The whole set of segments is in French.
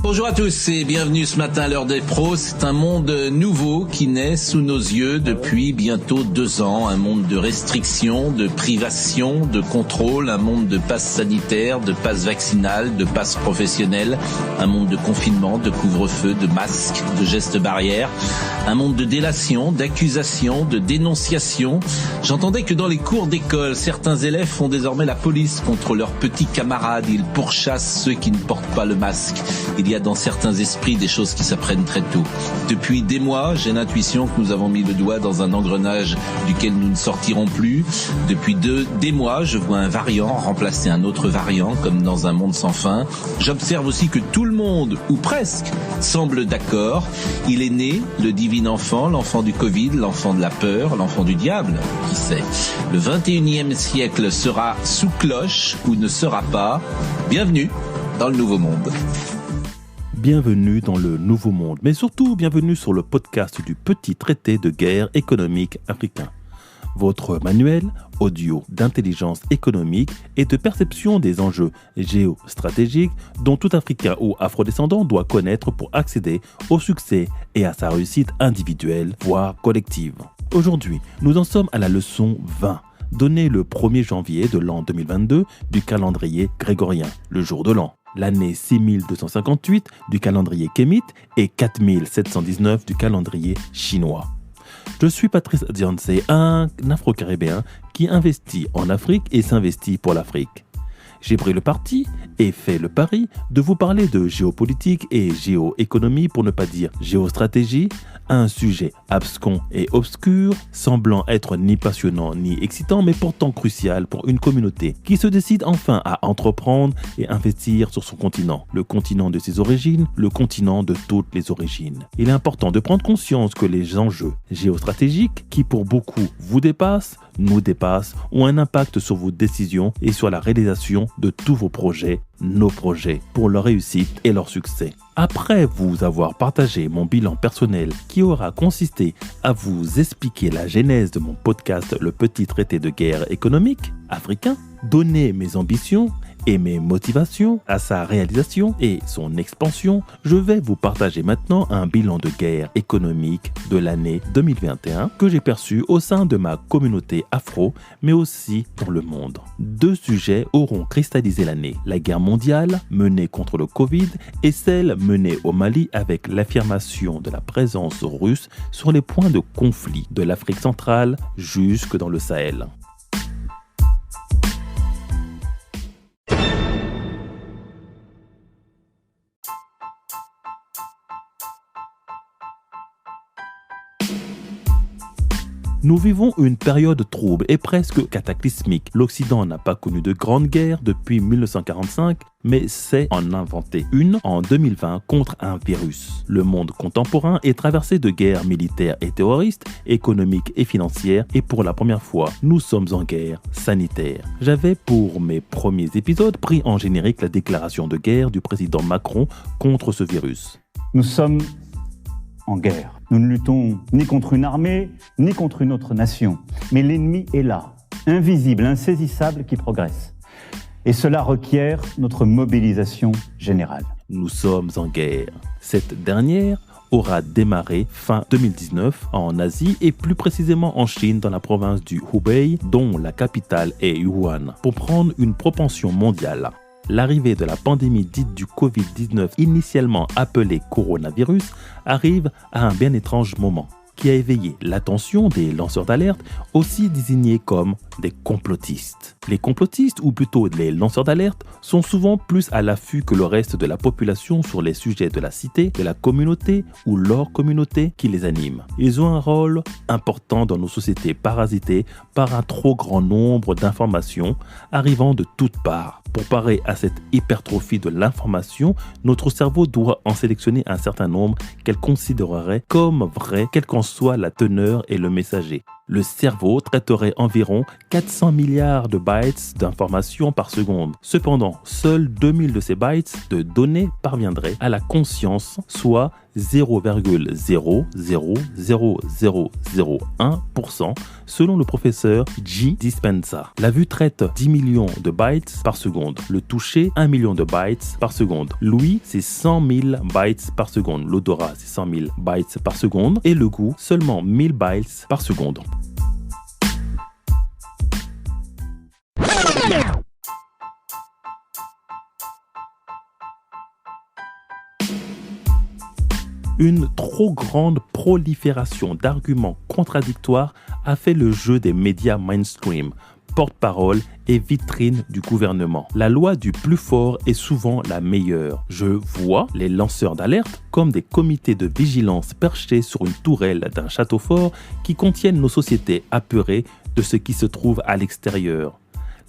Bonjour à tous et bienvenue ce matin à l'heure des pros. C'est un monde nouveau qui naît sous nos yeux depuis bientôt 2 ans. Un monde de restrictions, de privations, de contrôle, un monde de passes sanitaires, de passes vaccinales, de passes professionnelles, un monde de confinement, de couvre-feu, de masques, de gestes barrières, un monde de délation, d'accusations, de dénonciations. J'entendais que dans les cours d'école, certains élèves font désormais la police contre leurs petits camarades. Ils pourchassent ceux qui ne portent pas le masque. Il y a dans certains esprits des choses qui s'apprennent très tôt. Depuis des mois, j'ai l'intuition que nous avons mis le doigt dans un engrenage duquel nous ne sortirons plus. Depuis des mois, je vois un variant remplacer un autre variant, comme dans un monde sans fin. J'observe aussi que tout le monde, ou presque, semble d'accord. Il est né, le divin enfant, l'enfant du Covid, l'enfant de la peur, l'enfant du diable, qui sait. Le 21e siècle sera sous cloche ou ne sera pas. Bienvenue dans le Nouveau Monde. Bienvenue dans le Nouveau Monde, mais surtout bienvenue sur le podcast du petit traité de guerre économique africain. Votre manuel audio d'intelligence économique et de perception des enjeux géostratégiques dont tout Africain ou afrodescendant doit connaître pour accéder au succès et à sa réussite individuelle, voire collective. Aujourd'hui, nous en sommes à la leçon 20. Donnée le 1er janvier de l'an 2022 du calendrier grégorien, le jour de l'an. L'année 6258 du calendrier kémite et 4719 du calendrier chinois. Je suis Patrice Dianse, un Afro-Caribéen qui investit en Afrique et s'investit pour l'Afrique. J'ai pris le parti et fait le pari de vous parler de géopolitique et géoéconomie, pour ne pas dire géostratégie, un sujet abscon et obscur, semblant être ni passionnant ni excitant, mais pourtant crucial pour une communauté qui se décide enfin à entreprendre et investir sur son continent, le continent de ses origines, le continent de toutes les origines. Il est important de prendre conscience que les enjeux géostratégiques, qui pour beaucoup vous dépassent, nous dépassent, ont un impact sur vos décisions et sur la réalisation de tous vos projets, nos projets, pour leur réussite et leur succès. Après vous avoir partagé mon bilan personnel qui aura consisté à vous expliquer la genèse de mon podcast Le Petit Traité de guerre économique africain, donner mes ambitions et mes motivations à sa réalisation et son expansion, je vais vous partager maintenant un bilan de guerre économique de l'année 2021 que j'ai perçu au sein de ma communauté afro, mais aussi dans le monde. 2 sujets auront cristallisé l'année: la guerre mondiale menée contre le Covid et celle menée au Mali avec l'affirmation de la présence russe sur les points de conflit de l'Afrique centrale jusque dans le Sahel. Nous vivons une période trouble et presque cataclysmique. L'Occident n'a pas connu de grande guerre depuis 1945, mais sait en inventer une en 2020 contre un virus. Le monde contemporain est traversé de guerres militaires et terroristes, économiques et financières, et pour la première fois, nous sommes en guerre sanitaire. J'avais pour mes premiers épisodes pris en générique la déclaration de guerre du président Macron contre ce virus. Nous sommes en guerre. Nous ne luttons ni contre une armée, ni contre une autre nation. Mais l'ennemi est là, invisible, insaisissable, qui progresse. Et cela requiert notre mobilisation générale. Nous sommes en guerre. Cette dernière aura démarré fin 2019 en Asie et plus précisément en Chine dans la province du Hubei, dont la capitale est Wuhan, pour prendre une propension mondiale. L'arrivée de la pandémie dite du Covid-19, initialement appelée coronavirus, arrive à un bien étrange moment, qui a éveillé l'attention des lanceurs d'alerte, aussi désignés comme des complotistes. Les complotistes, ou plutôt les lanceurs d'alerte, sont souvent plus à l'affût que le reste de la population sur les sujets de la cité, de la communauté ou leur communauté qui les anime. Ils ont un rôle important dans nos sociétés parasitées par un trop grand nombre d'informations arrivant de toutes parts. Pour parer à cette hypertrophie de l'information, notre cerveau doit en sélectionner un certain nombre qu'elle considérerait comme vrai, quelle qu'en soit la teneur et le messager. Le cerveau traiterait environ 400 milliards de bytes d'informations par seconde. Cependant, seuls 2000 de ces bytes de données parviendraient à la conscience, soit 0,00001% selon le professeur G. Dispenza. La vue traite 10 millions de bytes par seconde. Le toucher, 1 million de bytes par seconde. L'ouïe, c'est 100 000 bytes par seconde. L'odorat, c'est 100 000 bytes par seconde. Et le goût, seulement 1000 bytes par seconde. Une trop grande prolifération d'arguments contradictoires a fait le jeu des médias mainstream, porte-parole et vitrine du gouvernement. La loi du plus fort est souvent la meilleure. Je vois les lanceurs d'alerte comme des comités de vigilance perchés sur une tourelle d'un château fort qui contiennent nos sociétés apeurées de ce qui se trouve à l'extérieur.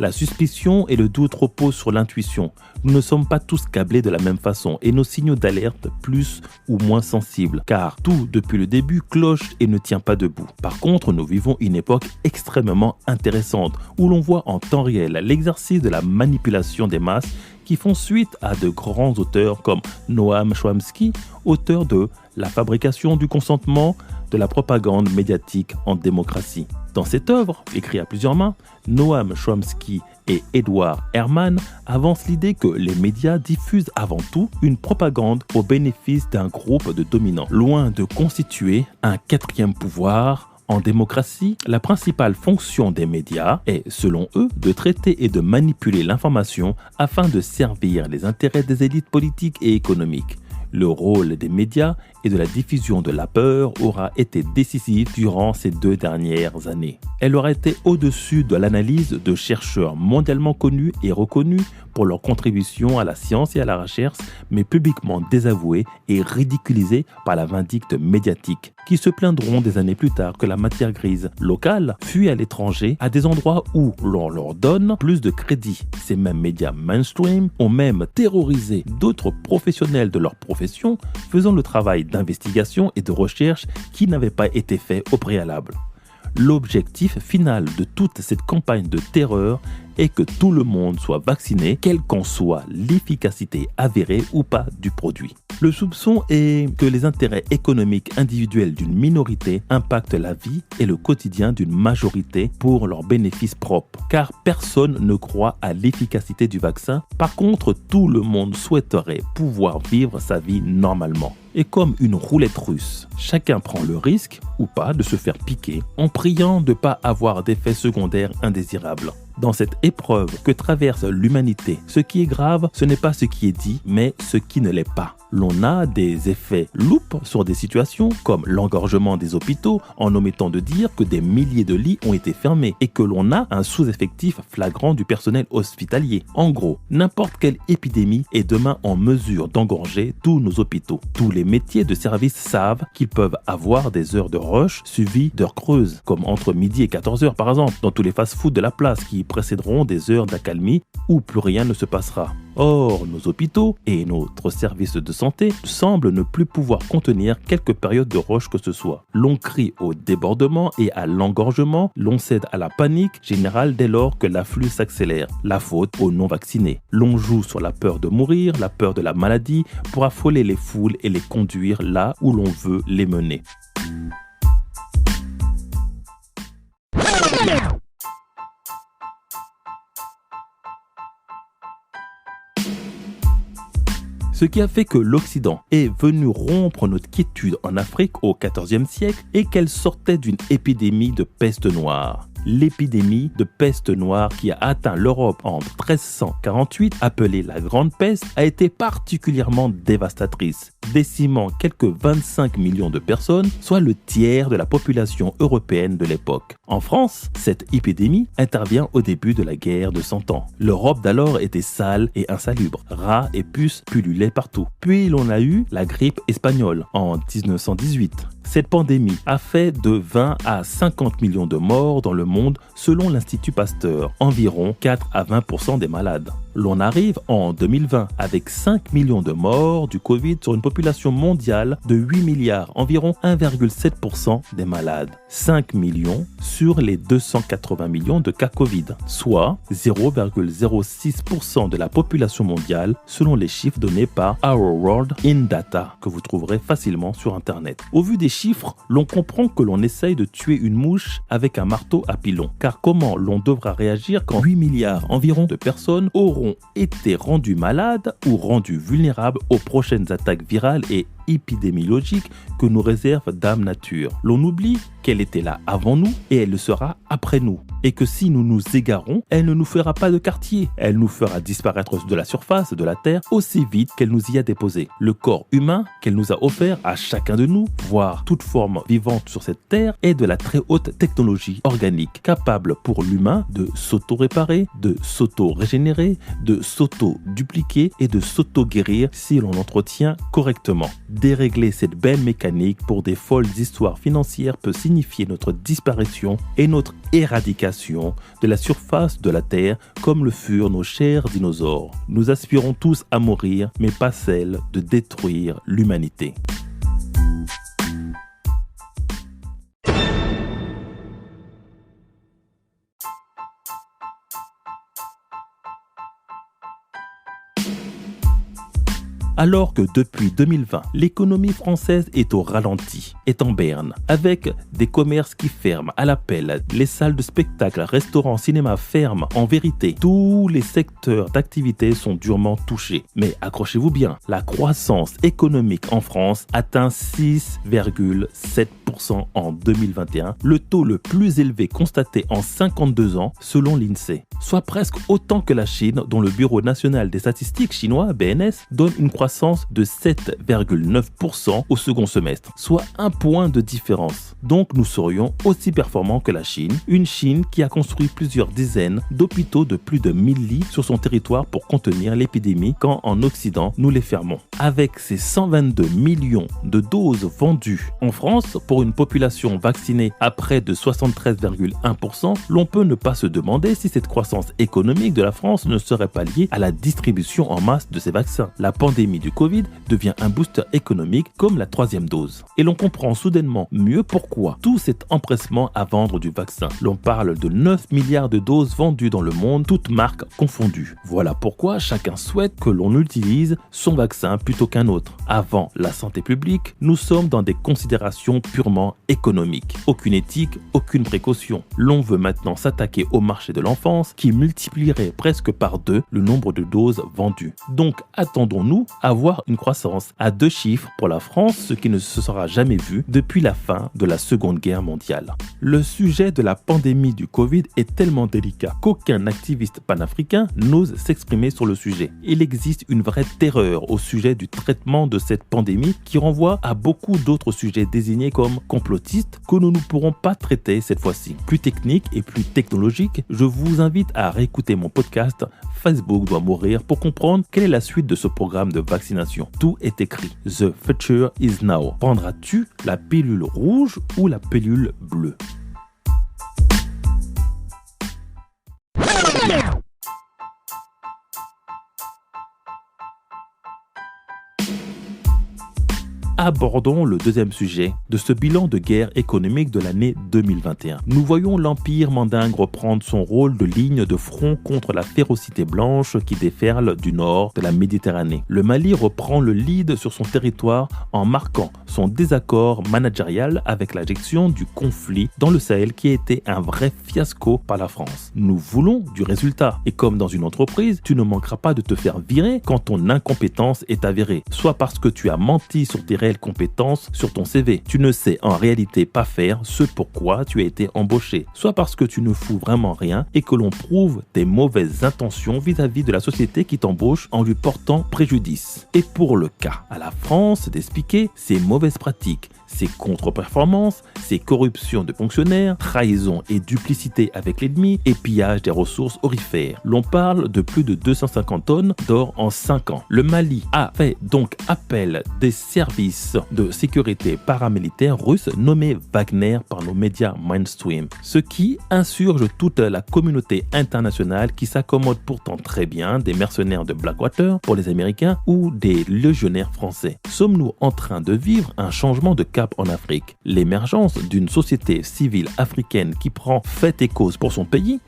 La suspicion et le doute reposent sur l'intuition. Nous ne sommes pas tous câblés de la même façon et nos signaux d'alerte plus ou moins sensibles, car tout depuis le début cloche et ne tient pas debout. Par contre, nous vivons une époque extrêmement intéressante où l'on voit en temps réel l'exercice de la manipulation des masses qui font suite à de grands auteurs comme Noam Chomsky, auteur de La fabrication du consentement de la propagande médiatique en démocratie. Dans cette œuvre, écrite à plusieurs mains, Noam Chomsky et Edward Herman avancent l'idée que les médias diffusent avant tout une propagande au bénéfice d'un groupe de dominants. Loin de constituer un quatrième pouvoir, en démocratie, la principale fonction des médias est, selon eux, de traiter et de manipuler l'information afin de servir les intérêts des élites politiques et économiques. Le rôle des médias et de la diffusion de la peur aura été décisif durant ces 2 dernières années. Elle aura été au-dessus de l'analyse de chercheurs mondialement connus et reconnus pour leur contribution à la science et à la recherche, mais publiquement désavoués et ridiculisés par la vindicte médiatique, qui se plaindront des années plus tard que la matière grise locale fuit à l'étranger à des endroits où l'on leur donne plus de crédit. Ces mêmes médias mainstream ont même terrorisé d'autres professionnels de leur profession, faisant le travail d'investigation et de recherche qui n'avait pas été fait au préalable. L'objectif final de toute cette campagne de terreur est que tout le monde soit vacciné, quelle qu'en soit l'efficacité avérée ou pas du produit. Le soupçon est que les intérêts économiques individuels d'une minorité impactent la vie et le quotidien d'une majorité pour leurs bénéfices propres, car personne ne croit à l'efficacité du vaccin. Par contre, tout le monde souhaiterait pouvoir vivre sa vie normalement. Et comme une roulette russe, chacun prend le risque, ou pas, de se faire piquer, en priant de ne pas avoir d'effets secondaires indésirables. Dans cette épreuve que traverse l'humanité, ce qui est grave, ce n'est pas ce qui est dit, mais ce qui ne l'est pas. L'on a des effets loupes sur des situations comme l'engorgement des hôpitaux en omettant de dire que des milliers de lits ont été fermés et que l'on a un sous-effectif flagrant du personnel hospitalier. En gros, n'importe quelle épidémie est demain en mesure d'engorger tous nos hôpitaux. Tous les métiers de service savent qu'ils peuvent avoir des heures de rush suivies d'heures creuses, comme entre midi et 14h par exemple, dans tous les fast-foods de la place qui précéderont des heures d'accalmie où plus rien ne se passera. Or, nos hôpitaux et notre service de santé semblent ne plus pouvoir contenir quelque période de rush que ce soit. L'on crie au débordement et à l'engorgement, l'on cède à la panique générale dès lors que l'afflux s'accélère. La faute aux non-vaccinés. L'on joue sur la peur de mourir, la peur de la maladie, pour affoler les foules et les conduire là où l'on veut les mener. Ce qui a fait que l'Occident est venu rompre notre quiétude en Afrique au XIVe siècle est qu'elle sortait d'une épidémie de peste noire. L'épidémie de peste noire qui a atteint l'Europe en 1348, appelée la Grande Peste, a été particulièrement dévastatrice, décimant quelques 25 millions de personnes, soit le tiers de la population européenne de l'époque. En France, cette épidémie intervient au début de la guerre de 100 ans. L'Europe d'alors était sale et insalubre, rats et puces pullulaient partout. Puis l'on a eu la grippe espagnole en 1918. Cette pandémie a fait de 20 à 50 millions de morts dans le monde selon l'Institut Pasteur, environ 4 à 20% des malades. L'on arrive en 2020 avec 5 millions de morts du Covid sur une population mondiale de 8 milliards, environ 1,7% des malades. 5 millions sur les 280 millions de cas Covid, soit 0,06% de la population mondiale selon les chiffres donnés par Our World in Data que vous trouverez facilement sur Internet. Au vu des chiffres, l'on comprend que l'on essaye de tuer une mouche avec un marteau à pilon. Car comment l'on devra réagir quand 8 milliards environ de personnes auront été rendues malades ou rendues vulnérables aux prochaines attaques virales et épidémiologique que nous réserve Dame Nature. L'on oublie qu'elle était là avant nous et elle le sera après nous. Et que si nous nous égarons, elle ne nous fera pas de quartier. Elle nous fera disparaître de la surface de la Terre aussi vite qu'elle nous y a déposé. Le corps humain qu'elle nous a offert à chacun de nous, voire toute forme vivante sur cette Terre, est de la très haute technologie organique, capable pour l'humain de s'auto-réparer, de s'auto-régénérer, de s'auto-dupliquer et de s'auto-guérir si l'on l'entretient correctement. Dérégler cette belle mécanique pour des folles histoires financières peut signifier notre disparition et notre éradication de la surface de la Terre comme le furent nos chers dinosaures. Nous aspirons tous à mourir, mais pas celle de détruire l'humanité. Alors que depuis 2020, l'économie française est au ralenti, est en berne, avec des commerces qui ferment à l'appel, les salles de spectacle, restaurants, cinémas ferment. En vérité, tous les secteurs d'activité sont durement touchés. Mais accrochez-vous bien, la croissance économique en France atteint 6,7% en 2021, le taux le plus élevé constaté en 52 ans selon l'INSEE. Soit presque autant que la Chine, dont le Bureau national des statistiques chinois, BNS, donne une croissance de 7,9% au second semestre, soit un point de différence. Donc nous serions aussi performants que la Chine, une Chine qui a construit plusieurs dizaines d'hôpitaux de plus de 1000 lits sur son territoire pour contenir l'épidémie quand en Occident nous les fermons. Avec ses 122 millions de doses vendues en France pour une population vaccinée à près de 73,1%, l'on peut ne pas se demander si cette croissance économique de la France ne serait pas liée à la distribution en masse de ces vaccins. La pandémie du Covid devient un booster économique comme la 3e dose. Et l'on comprend soudainement mieux pourquoi tout cet empressement à vendre du vaccin. L'on parle de 9 milliards de doses vendues dans le monde, toutes marques confondues. Voilà pourquoi chacun souhaite que l'on utilise son vaccin plutôt qu'un autre. Avant la santé publique, nous sommes dans des considérations purement économiques. Aucune éthique, aucune précaution. L'on veut maintenant s'attaquer au marché de l'enfance qui multiplierait presque par 2 le nombre de doses vendues. Donc attendons-nous à voir une croissance à 2 chiffres pour la France, ce qui ne se sera jamais vu depuis la fin de la Seconde Guerre mondiale. Le sujet de la pandémie du Covid est tellement délicat qu'aucun activiste panafricain n'ose s'exprimer sur le sujet. Il existe une vraie terreur au sujet du traitement de cette pandémie qui renvoie à beaucoup d'autres sujets désignés comme complotistes que nous ne pourrons pas traiter cette fois-ci. Plus technique et plus technologique, je vous invite à réécouter mon podcast Facebook doit mourir pour comprendre quelle est la suite de ce programme de vaccination. Tout est écrit. The future is now. Prendras-tu la pilule rouge ou la pilule bleue? Abordons le deuxième sujet de ce bilan de guerre économique de l'année 2021. Nous voyons l'Empire mandingue reprendre son rôle de ligne de front contre la férocité blanche qui déferle du nord de la Méditerranée. Le Mali reprend le lead sur son territoire en marquant son désaccord managérial avec la gestion du conflit dans le Sahel qui a été un vrai fiasco par la France. Nous voulons du résultat et comme dans une entreprise, tu ne manqueras pas de te faire virer quand ton incompétence est avérée, soit parce que tu as menti sur tes réelles compétences sur ton CV. Tu ne sais en réalité pas faire ce pourquoi tu as été embauché, soit parce que tu ne fous vraiment rien et que l'on prouve tes mauvaises intentions vis-à-vis de la société qui t'embauche en lui portant préjudice. Et pour le cas à la France d'expliquer ses mauvaises pratiques, ses contre-performances, ses corruptions de fonctionnaires, trahison et duplicité avec l'ennemi et pillage des ressources aurifères. L'on parle de plus de 250 tonnes d'or en 5 ans. Le Mali a fait donc appel des services service de sécurité paramilitaire russe nommé Wagner par nos médias mainstream, ce qui insurge toute la communauté internationale qui s'accommode pourtant très bien des mercenaires de Blackwater pour les Américains ou des légionnaires français. Sommes-nous en train de vivre un changement de cap en Afrique? L'émergence d'une société civile africaine qui prend fait et cause pour son pays,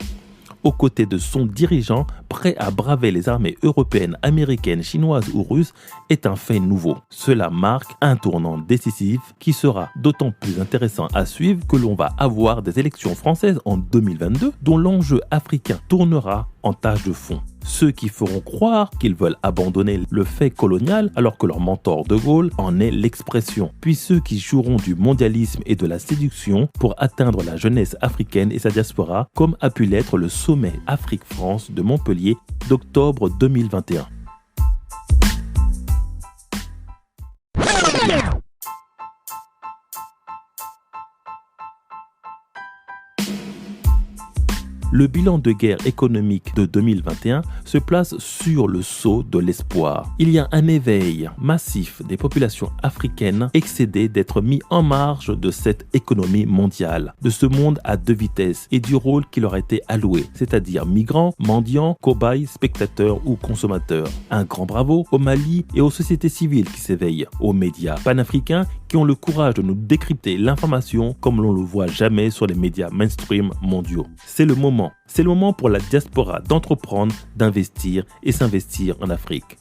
aux côtés de son dirigeant prêt à braver les armées européennes, américaines, chinoises ou russes, est un fait nouveau. Cela marque un tournant décisif qui sera d'autant plus intéressant à suivre que l'on va avoir des élections françaises en 2022 dont l'enjeu africain tournera en tâche de fond. Ceux qui feront croire qu'ils veulent abandonner le fait colonial alors que leur mentor de Gaulle en est l'expression. Puis ceux qui joueront du mondialisme et de la séduction pour atteindre la jeunesse africaine et sa diaspora, comme a pu l'être le sommet Afrique-France de Montpellier d'octobre 2021. Le bilan de guerre économique de 2021 se place sur le sceau de l'espoir. Il y a un éveil massif des populations africaines excédées d'être mis en marge de cette économie mondiale, de ce monde à deux vitesses et du rôle qui leur a été alloué, c'est-à-dire migrants, mendiants, cobayes, spectateurs ou consommateurs. Un grand bravo au Mali et aux sociétés civiles qui s'éveillent, aux médias panafricains qui ont le courage de nous décrypter l'information comme l'on le voit jamais sur les médias mainstream mondiaux. C'est le moment pour la diaspora d'entreprendre, d'investir et s'investir en Afrique.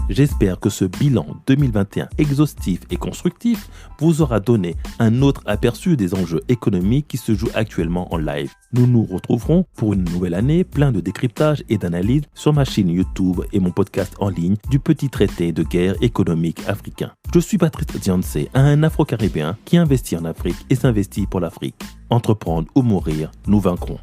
J'espère que ce bilan 2021 exhaustif et constructif vous aura donné un autre aperçu des enjeux économiques qui se jouent actuellement en live. Nous nous retrouverons pour une nouvelle année plein de décryptage et d'analyse sur ma chaîne YouTube et mon podcast en ligne du petit traité de guerre économique africain. Je suis Patrice Diansé, un Afro-Caribéen qui investit en Afrique et s'investit pour l'Afrique. Entreprendre ou mourir, nous vaincrons.